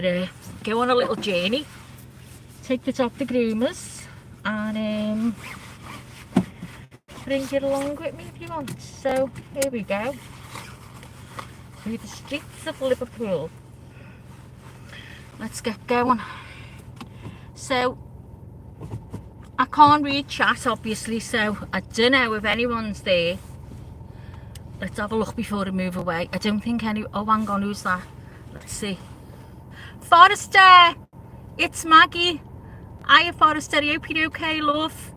gonna go on a little journey, take the top the groomers, and bring it along with me if you want. So here we go, through the streets of Liverpool. Let's get going. So I can't read chat obviously, so I don't know if anyone's there. Let's have a look before I move away. I don't think any... Oh, hang on, who's that? Let's see. Forrester! It's Maggie. Hiya, Forrester. I hope you're okay, love.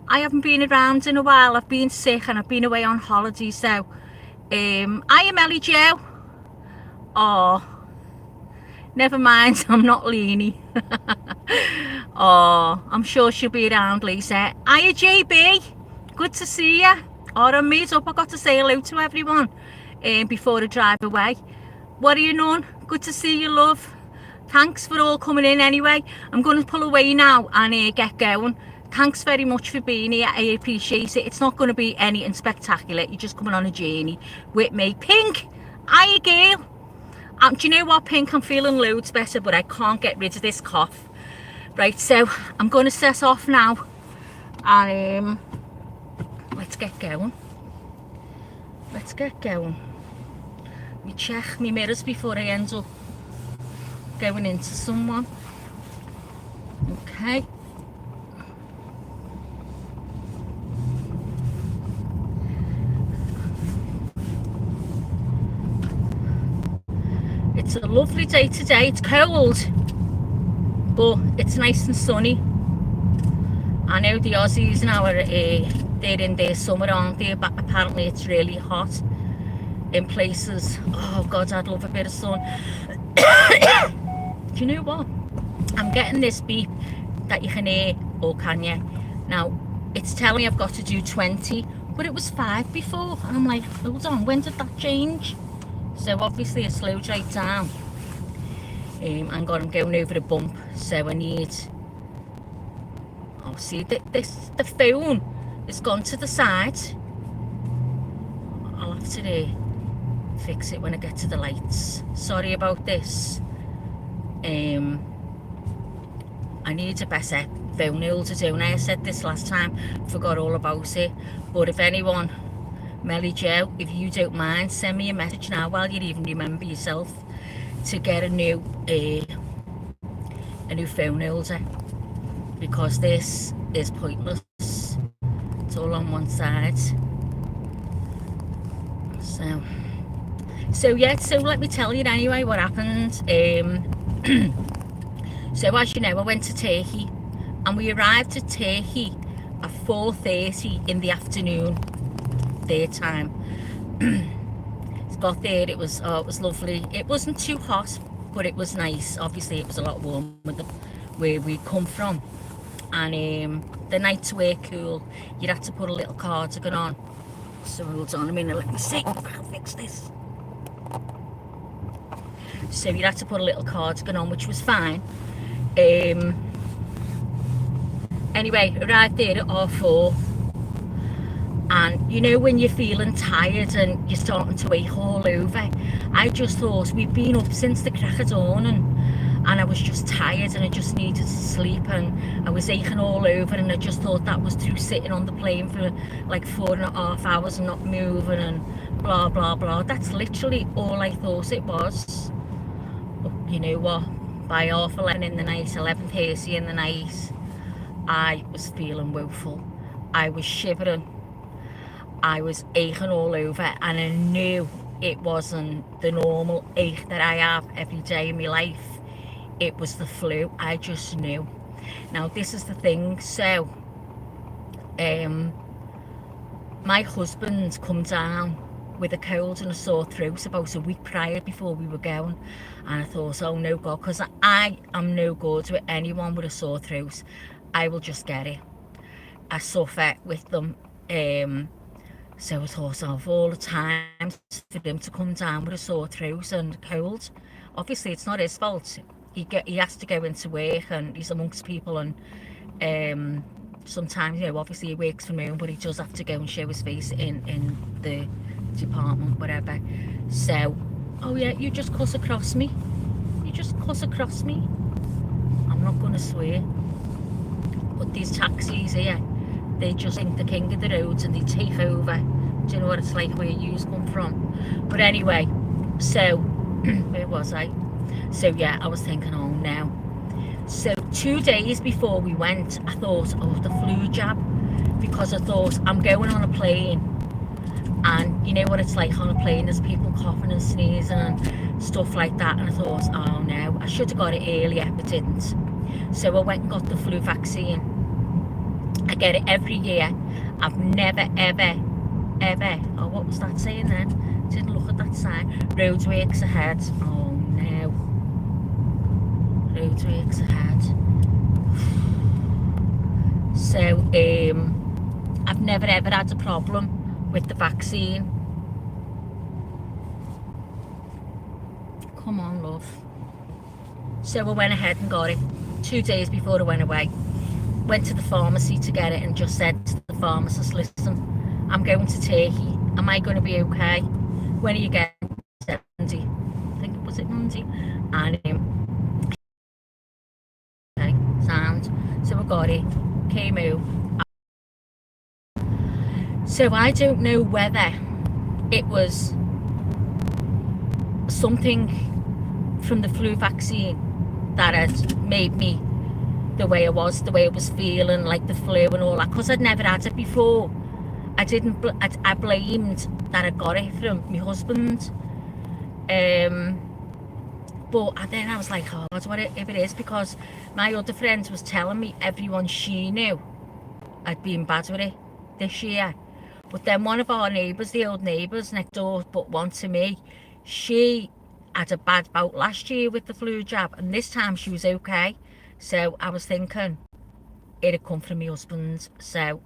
I haven't been around in a while. I've been sick and I've been away on holiday, so... Hiya, Melly Jo. Oh, never mind. I'm not Lene. Oh, I'm sure she'll be around, Lisa. Hiya, JB. Good to see you. I'm made up. I got to say hello to everyone before I drive away. What are you doing? Good to see you, love. Thanks for all coming in anyway. I'm going to pull away now and get going. Thanks very much for being here. I appreciate it. It's not going to be anything spectacular. You're just coming on a journey with me. Pink, hiya, girl. Do you know what, Pink? I'm feeling loads better, but I can't get rid of this cough. Right, so I'm going to set off now. And let's get going. Let's get going. We check my mirrors before I end up going into someone. Okay. It's a lovely day today. It's cold, but it's nice and sunny. I know the Aussies now are they're in their summer, aren't they? But apparently it's really hot in places. Oh God, I'd love a bit of sun. Do you know what? I'm getting this beep that you can hear, or can you? Now, it's telling me I've got to do 20, but it was 5 before. And I'm like, hold on, when did that change? So obviously it slowed right down. Hang on, I'm going over a bump, so I need... Oh, see, the phone has gone to the side. I'll have to fix it when I get to the lights. Sorry about this. I need a better phone holder, don't I? I said this last time, forgot all about it. But if anyone, Melly Jo, if you don't mind, send me a message now while you even remember yourself to get a new phone holder, because this is pointless. It's all on one side. So yeah, so let me tell you anyway what happened. So as you know, I went to Turkey and we arrived at Turkey at 4:30 in the afternoon, their time. Got there, it was lovely. It wasn't too hot, but it was nice. Obviously it was a lot warmer than where we come from, and the nights were cool. You'd have to put a little cardigan on. So hold on a minute, let me see if I can fix this. So you'd have to put a little cardigan on, which was fine. Anyway, arrived there at 4:30. And you know when you're feeling tired and you're starting to ache all over, I just thought we'd been up since the crack of dawn, and I was just tired and I just needed to sleep, and I was aching all over, and I just thought that was through sitting on the plane for like 4.5 hours and not moving and blah blah blah. That's literally all I thought it was. But you know what, by 11:30 in the night, 11:30 in the night, I was feeling woeful. I was shivering. I was aching all over, and I knew it wasn't the normal ache that I have every day in my life. It was the flu. I just knew. Now this is the thing. So my husband come down with a cold and a sore throat about a week prior before we were going, and I thought, oh no God, because I am no good with anyone with a sore throat. I will just get it. I suffer with them. So I thought of all the times for him to come down with a sore throat and a cold. Obviously it's not his fault. He has to go into work and he's amongst people, and sometimes, you know, obviously he works from home, but he does have to go and show his face in the department, whatever. So, oh yeah, you just cut across me. you just cut across me? I'm not going to swear. But these taxis here, they just think the king of the roads and they take over. Do you know what it's like where you come from? But anyway, so, where was I? So yeah, I was thinking, oh no. So 2 days before we went, I thought, oh, the flu jab. Because I thought, I'm going on a plane. And you know what it's like on a plane, there's people coughing and sneezing and stuff like that. And I thought, oh no, I should have got it earlier, but didn't. So I went and got the flu vaccine. I get it every year. I've never, ever, oh, what was that saying then? Didn't look at that sign. Roadworks ahead. Oh no. Roadworks ahead. So, I've never ever had a problem with the vaccine. Come on, love. So I went ahead and got it 2 days before I went away. Went to the pharmacy to get it and just said to the pharmacist, listen, I'm going to Turkey. Am I going to be okay? When are you getting it? Monday. I think it was Monday. And okay, sound. So I got it. Came out. So I don't know whether it was something from the flu vaccine that had made me the way I was feeling, like the flu and all that, because I'd never had it before. I blamed that I got it from my husband. But then I was like, oh, that's what if it is, because my other friends was telling me everyone she knew had been bad with it this year. But then one of our neighbours, the old neighbours next door, but one to me, she had a bad bout last year with the flu jab, and this time she was okay. So I was thinking it had come from my husband. So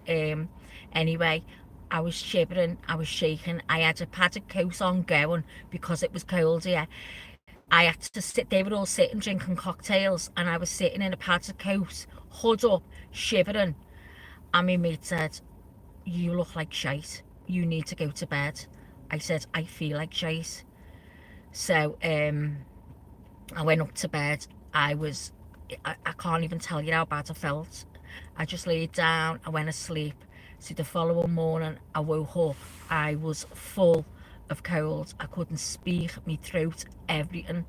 anyway, I was shivering, I was shaking. I had a padded coat on going because it was cold here. I had to sit, they were all sitting drinking cocktails, and I was sitting in a padded coat, hood up, shivering. And my mate said, you look like shite, you need to go to bed. I said, I feel like shite. So I went up to bed. I can't even tell you how bad I felt. I just laid down, I went to sleep. So the following morning I woke up, I was full of cold. I couldn't speak, my throat, everything.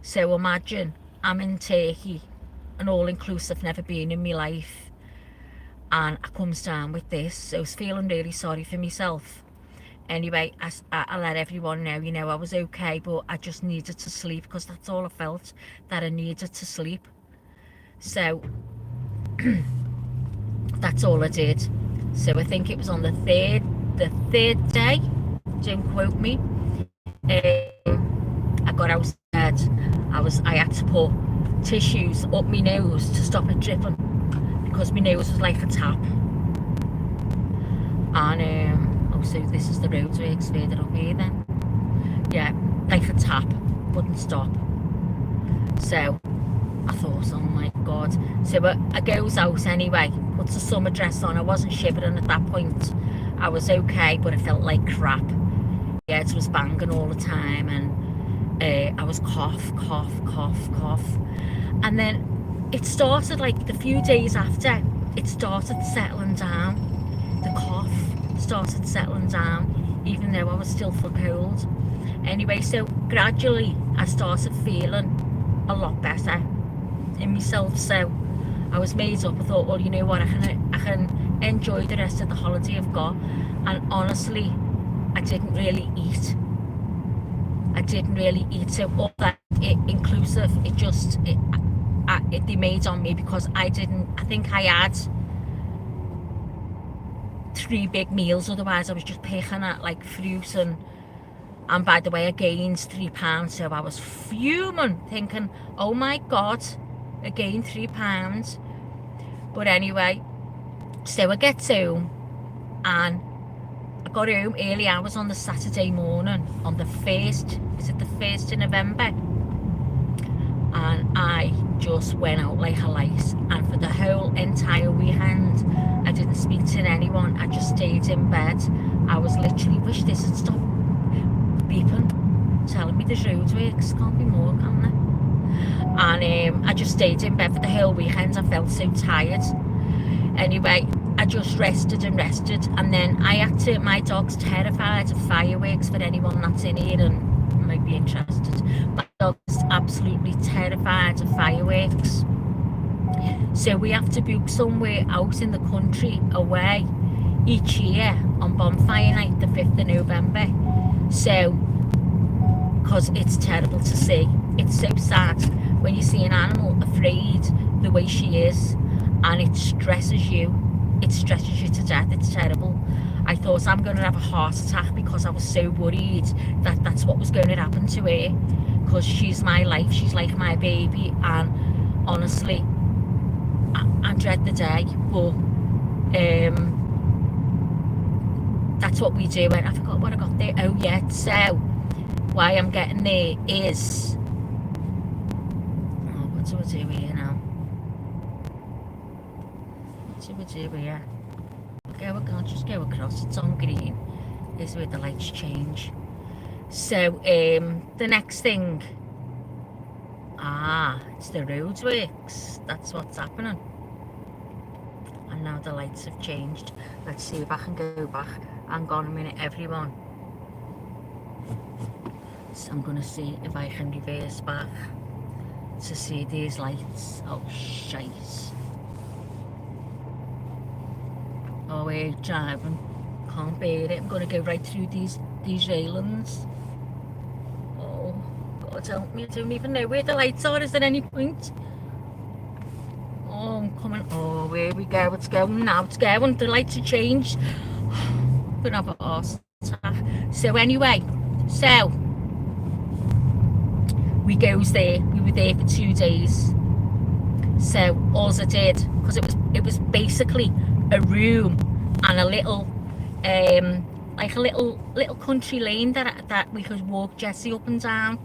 So imagine, I'm in Turkey, an all-inclusive, never been in my life, and I comes down with this. So I was feeling really sorry for myself. Anyway, I let everyone know, you know, I was okay, but I just needed to sleep, because that's all I felt, that I needed to sleep. So that's all I did. So I think it was on the third day, don't quote me, I got outside. I had to put tissues up my nose to stop it dripping, because my nose was like a tap. And oh, so this is the roadworks further up here then. Yeah, like a tap, wouldn't stop. So I thought, oh my god. So I goes out anyway, puts a summer dress on. I wasn't shivering at that point. I was okay, but I felt like crap. Yeah, it was banging all the time, and I was cough. And then it started, like the few days after, it started settling down. The cough started settling down, even though I was still full cold. Anyway, so gradually I started feeling a lot better in myself. So I was made up. I thought, well, you know what, I can enjoy the rest of the holiday I've got. And honestly, I didn't really eat. So all that inclusive, they made on me, because I think I had 3 big meals, otherwise I was just picking at like fruit. And by the way, I gained 3 pounds, so I was fuming, thinking, oh my god, I gained 3 pounds. But anyway, so I get home, and I got home early hours on the Saturday morning, on the 1st, is it the 1st of November? And I just went out like a light, and for the whole entire weekend, I didn't speak to anyone. I just stayed in bed. I was literally, wish this had stopped beeping, telling me there's roadworks. Can't be more, can there? And I just stayed in bed for the whole weekend. I felt so tired. Anyway, I just rested and rested, and then my dog's terrified of fireworks, for anyone that's in here and might be interested. My dog's absolutely terrified of fireworks. So we have to book somewhere out in the country away each year on bonfire night, the 5th of November. So, because it's terrible to see. It's so sad when you see an animal afraid the way she is, and it stresses you. It stresses you to death. It's terrible. I thought I'm going to have a heart attack because I was so worried that that's what was going to happen to her, because she's my life. She's like my baby, and honestly, I dread the day, but that's what we do. And I forgot what I got there. Oh yeah, so why I'm getting there is, what do I do here now? What do we do here? I'll just go across. It's on green. This is where the lights change. So the next thing, it's the roadworks. That's what's happening. And now the lights have changed. Let's see if I can go back. Hang on a minute, everyone. So I'm gonna see if I can reverse back to see these lights. Oh shite. Oh, we're driving. Can't bear it. I'm gonna go right through these railings. Oh, God help me. I don't even know where the lights are. Is there any point? Oh, I'm coming. Oh, here we go. It's going now. It's going. The lights have changed. I'm gonna have a heart attack. So anyway, we goes there. We were there for 2 days. So all I did, because it was basically a room and a little like a little country lane that we could walk Jessie up and down,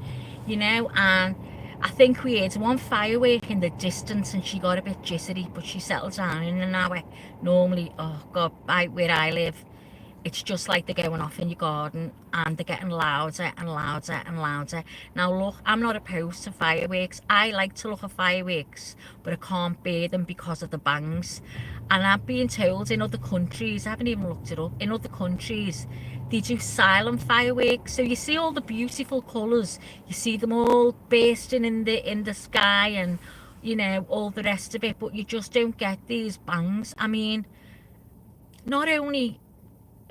and I think we heard one firework in the distance and she got a bit jittery, but she settled down in an hour. Normally, oh God, where I live, it's just like they're going off in your garden, and they're getting louder and louder and louder. Now look, I'm not opposed to fireworks. I like to look at fireworks, but I can't bear them because of the bangs. And I've been told in other countries, I haven't even looked it up, in other countries they do silent fireworks. So you see all the beautiful colours, you see them all bursting in the sky, and all the rest of it, but you just don't get these bangs. I mean, not only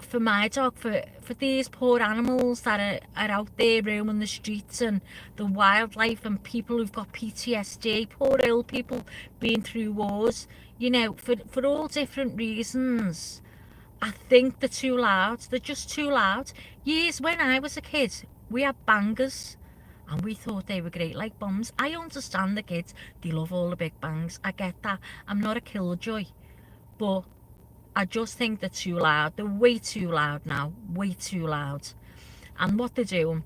for my dog, for these poor animals that are out there roaming the streets, and the wildlife, and people who've got PTSD, poor ill people being through wars, for all different reasons. I think they're too loud. They're just too loud. Years when I was a kid, we had bangers and we thought they were great, like bombs. I understand the kids, they love all the big bangs. I get that. I'm not a killjoy, but I just think they're too loud. They're way too loud now, way too loud. And what they're doing,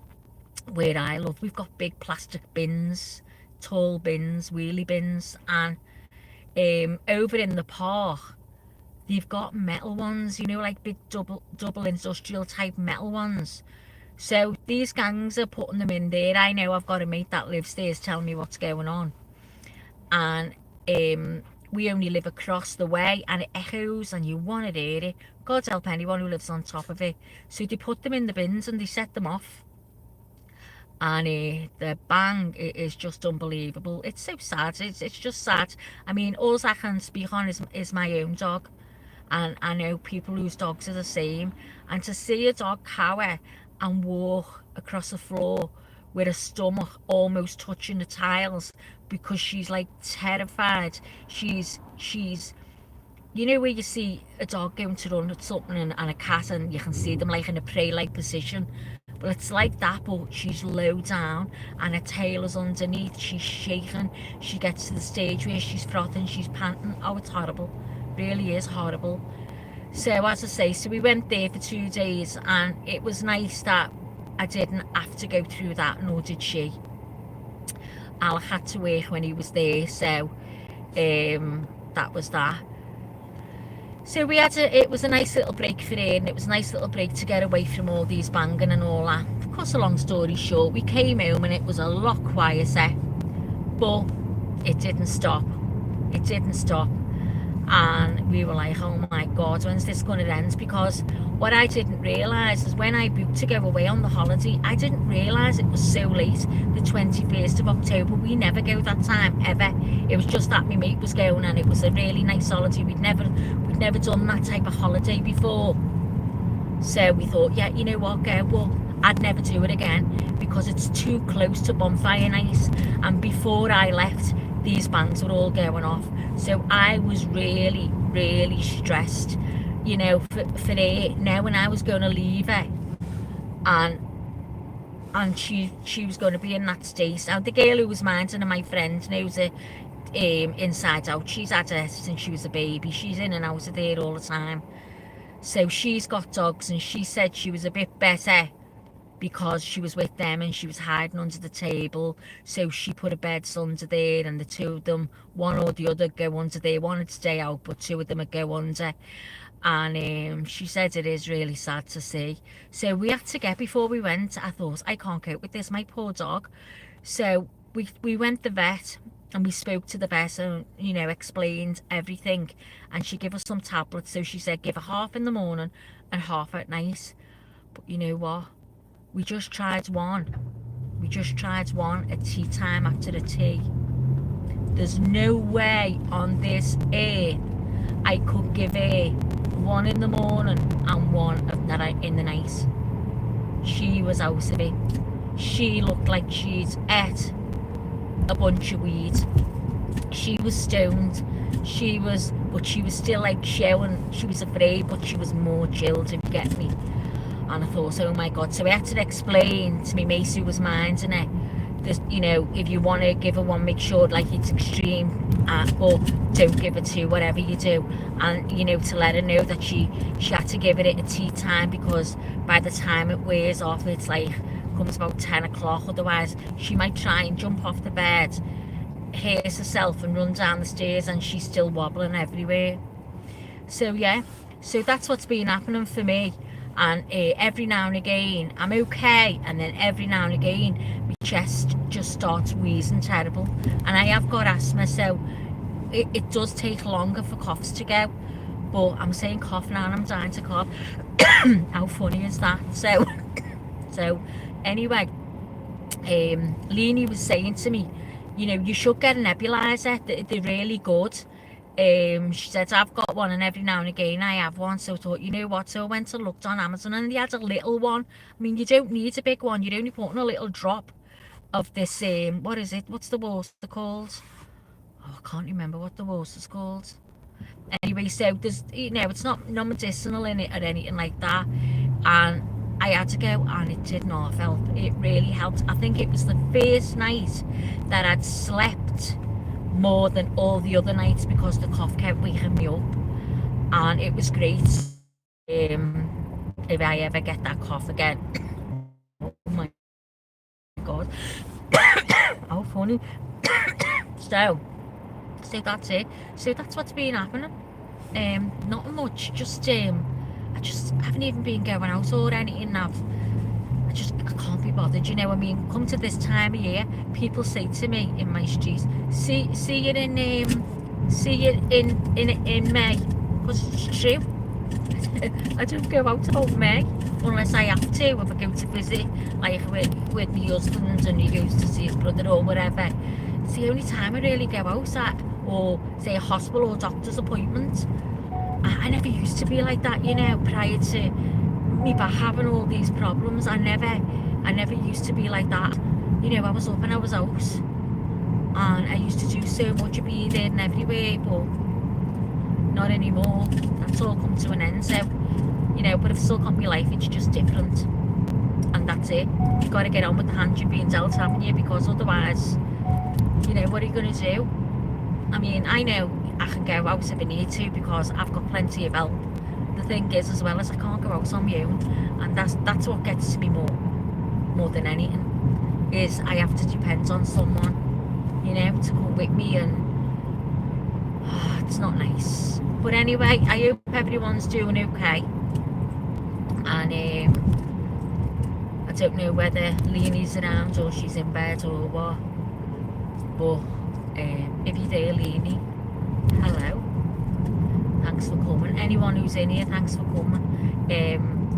where I live, we've got big plastic bins, tall bins, wheelie bins, and over in the park, they've got metal ones, like big double industrial type metal ones. So these gangs are putting them in there. I know I've got a mate that lives there, is telling me what's going on. And we only live across the way, and it echoes, and you want to hear it. God help anyone who lives on top of it. So they put them in the bins and they set them off. And the bang is just unbelievable. It's so sad. It's just sad. I mean, all I can speak on is my own dog. And I know people whose dogs are the same. And to see a dog cower and walk across the floor with her stomach almost touching the tiles because she's like terrified. She's where you see a dog going to run at something, and a cat, and you can see them like in a prey-like position. Well, it's like that, but she's low down and her tail is underneath. She's shaking. She gets to the stage where she's frothing, she's panting. Oh, it's horrible. Really is horrible. So as I say, so we went there for 2 days, and it was nice that I didn't have to go through that, nor did she. Alec had to work when he was there, so that was that. So it was a nice little break for her, and it was a nice little break to get away from all these banging and all that. Of course, a long story short, we came home and it was a lot quieter, But it didn't stop. It didn't stop. And we were like, oh my God, when's this going to end? Because what I didn't realise is when I booked to go away on the holiday, I didn't realise it was so late, the 21st of October. We never go that time, ever. It was just that my mate was going, and it was a really nice holiday. We'd never done that type of holiday before. So we thought, yeah, you know what, go. Well, I'd never do it again because it's too close to bonfire night. And before I left, these bands were all going off. So I was really, really stressed, you know, for her. Now when I was going to leave her, and she was going to be in that state. Now the girl who was minding her, my friend, knows her inside out. She's had her since she was a baby. She's in and out of there all the time. So she's got dogs, and she said she was a bit better because she was with them and she was hiding under the table. So she put a bed under there, and the two of them, one or the other, go under there. One would stay out, but two of them would go under. And she said it is really sad to see. So we had to get, before we went, I thought, I can't cope with this, my poor dog. So we went to the vet, and we spoke to the vet and, you know, explained everything. And she gave us some tablets. So she said give her half in the morning and half at night. But you know what? We just tried one. We just tried one at tea time after the tea. There's no way on this earth I could give her one in the morning and one in the night. She was out of it. She looked like she'd ate a bunch of weed. She was stoned. But she was still like showing, she was afraid, but she was more chilled, if you get me. And I thought, oh my God. So I had to explain to me mate who was minding her, this, you know, if you want to give her one, make sure like it's extreme, but don't give it to whatever you do. And, you know, to let her know that she had to give it at tea time, because by the time it wears off, it's like, comes about 10 o'clock. Otherwise, she might try and jump off the bed, hurt herself and run down the stairs, and she's still wobbling everywhere. So yeah, so that's what's been happening for me. And every now and again I'm okay, and then every now and again my chest just starts wheezing terrible. And I have got asthma, so it does take longer for coughs to go. But I'm saying cough now and I'm dying to cough. How funny is that? So anyway, Lene was saying to me, you know, you should get a nebulizer. They're really good. She said, I've got one, and every now and again I have one. So I thought, you know what, so I went and looked on Amazon, and they had a little one. I mean, you don't need a big one. You're only putting a little drop of this, what is it, what's the water called? Oh, I can't remember what the water's called. Anyway, so there's, you know, it's not medicinal in it or anything like that. And I had to go, and it did not help. It really helped. I think it was the first night that I'd slept more than all the other nights, because the cough kept waking me up, and it was great. If I ever get that cough again, oh my God, how funny. so that's it. So that's what's been happening. Not much, just I haven't even been going out or anything. I can't be bothered, you know. I mean, come to this time of year, people say to me in my street, see you in May, because it's true. I don't go out about May unless I have to, if I go to visit, like with my husband, and he goes to see his brother or whatever. It's the only time I really go out, or say a hospital or doctor's appointment. I never used to be like that, you know, prior to me having all these problems. I never used to be like that. You know, I was up and I was out, and I used to do so much of being there and everywhere, but not anymore. That's all come to an end. So, you know, but I've still got my life, it's just different, and that's it. You've got to get on with the hand you're being dealt, haven't you? Because otherwise, you know, what are you going to do? I mean, I know I can go out if I need to, because I've got plenty of help. The thing is, as well, as I can't go out on my own, and that's what gets me more than anything, is I have to depend on someone, you know, to come with me, and it's not nice. But anyway, I hope everyone's doing okay, and I don't know whether Lene's around or she's in bed or what. But if you're there, Lene, hello, thanks for coming. Anyone who's in here, thanks for coming.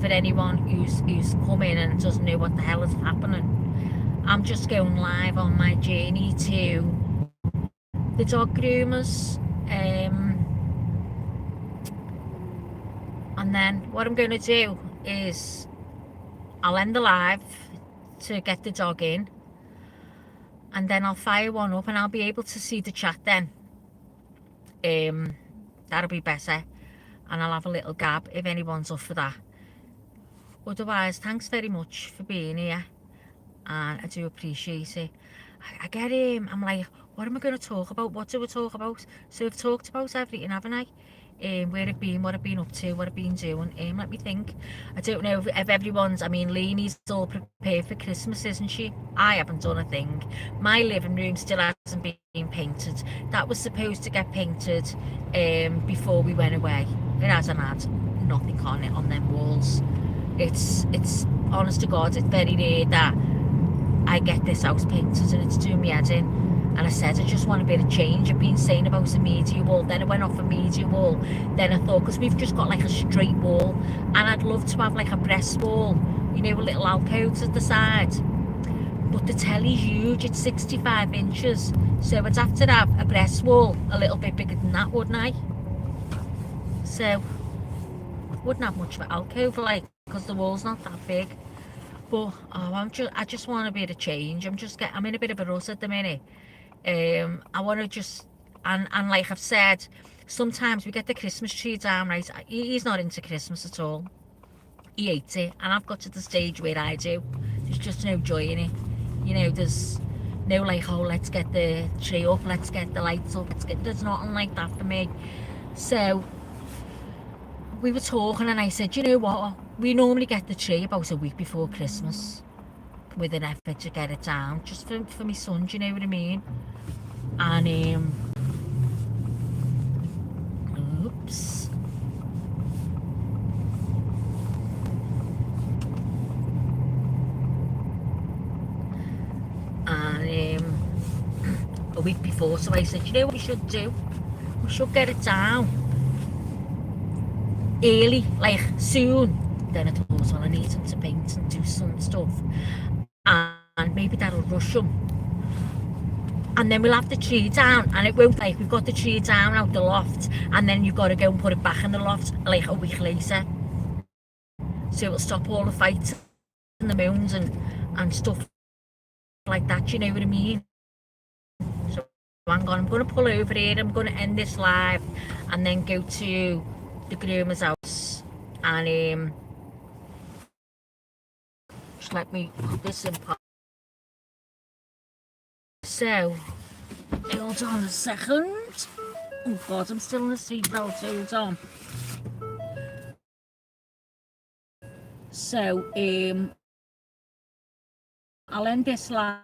For anyone who's come in and doesn't know what the hell is happening, I'm just going live on my journey to the dog groomers. And then what I'm going to do is I'll end the live to get the dog in, and then I'll fire one up and I'll be able to see the chat then. That'll be better, and I'll have a little gab if anyone's up for that. Otherwise, thanks very much for being here, and I do appreciate it. I get him. I'm like, what am I going to talk about? What do we talk about? So I've talked about everything, haven't I? Where I've been, what I've been up to, what I've been doing. Let me think. I don't know if everyone's, I mean, Lene's all prepared for Christmas, isn't she? I haven't done a thing. My living room still hasn't been painted. That was supposed to get painted before we went away. It hasn't had nothing on it, on them walls. It's honest to God, it's very rare that I get this house painted, and it's doing me head in. And I said, I just want a bit of change. I've been saying about a media wall, then I went off a media wall. Then I thought, because we've just got like a straight wall, and I'd love to have like a breast wall, you know, with little alcoves at the side. But the telly's huge, it's 65 inches. So I'd have to have a breast wall a little bit bigger than that, wouldn't I? So, wouldn't have much of an alcove, like, because the wall's not that big. But I just want a bit of change. I'm in a bit of a rush at the minute. I want to just, and like I've said, sometimes we get the Christmas tree down, right? He's not into Christmas at all. He hates it, and I've got to the stage where I do. There's just no joy in it. You know, there's no like, oh, let's get the tree up, let's get the lights up. There's nothing like that for me. So we were talking, and I said, you know what? We normally get the tree about a week before Christmas, with an effort to get it down, just for my son. Do you know what I mean? And oops. And a week before, so I said, you know what we should do? We should get it down early, like soon. Then I thought, well, I need him to paint and do some stuff, and maybe that'll rush him. And then we'll have the tree down, and it won't, like, we've got the tree down out the loft, and then you've got to go and put it back in the loft like a week later. So it'll stop all the fights and the moans and stuff like that, you know what I mean? So hang on, I'm going to pull over here, I'm going to end this live, and then go to the groomer's house, and just let me put this in. So, hold on a second. Oh God, I'm still in the seatbelt, hold on. So, I'll end this live